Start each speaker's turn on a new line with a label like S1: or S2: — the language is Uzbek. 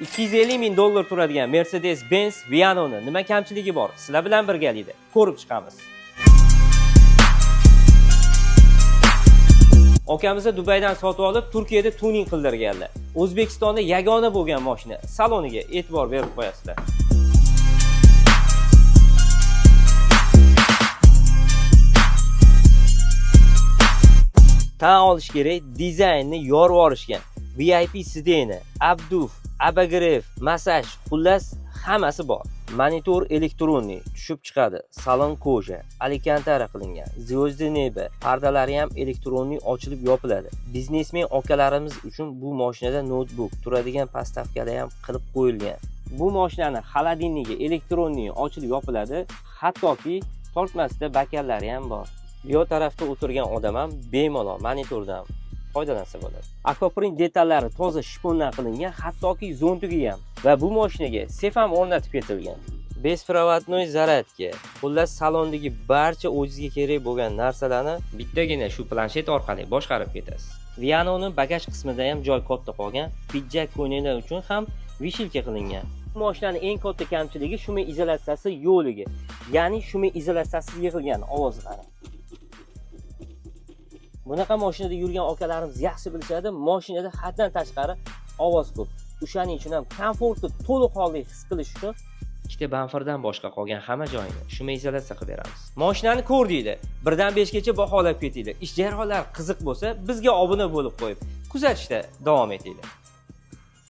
S1: $250 ming turadigan Mercedes-Benz Viano'ni nima kamchiligi bor? Sizlar bilan birgalikda ko'rib chiqamiz. Okamizni Dubaydan sotib olib, Turkiyada tuning qildirganlar. O'zbekistonda yagona bo'lgan mashina. Saloniga e'tibor berib qo'yasizlar. Tan olish kerak, dizaynni yorib olishgan. VIP sideni, abduf, abagrev, massaj, xullas hammasi bor. Monitor elektronli tushib chiqadi. Salon koja, alikantara qilingan. Звёздный neba, pardalari ham elektronli ochilib yopiladi. Biznesmen okalarimiz uchun bu mashinada notebook, turadigan pastavkada ham qilib qo'yilgan. Bu mashinani xolodilnigi elektronli ochilib yopiladi. Hattoki tortmasida bakallari ham bor. Yo tarafda o'tirgan odam ham bemalol monitordan foydalansa bo'ladi. Aquaprint detallari toza shpondan qilingan, hattoki zontigi ham. Va bu mashinaga sef ham o'rnatib ketilgan. Besprovодной zaryadka. Xullas salondagi barcha o'zingizga kerak bo'lgan narsalarni bittagina shu planshet orqali boshqarib ketasiz. Viano'ning bagaj qismida ham joy katta qolgan. Pidjak ko'ylaklar uchun ham vishilka qilingan. Bu mashinaning eng katta kamchiligi shumi izolyatsiyasi yo'ligi. Ya'ni shumi izolyatsiyasiz yig'ilgan ovozlari. Bunaqa mashinada yurgan okalarimiz yaxshi bilishadi, mashinada haddan tashqari ovoz ko'p. O'shaning uchun ham komfortni to'liq holda his qilish uchun ikkita bamperdan boshqa qolgan hamma joyini shuma izolyatsiya qilib beramiz. Mashinani ko'rdinglar, 1 dan 5 gacha baholab ketinglar. Ish jarayonlari qiziq bo'lsa, bizga obuna bo'lib qo'yib, kuzatishda davom etinglar.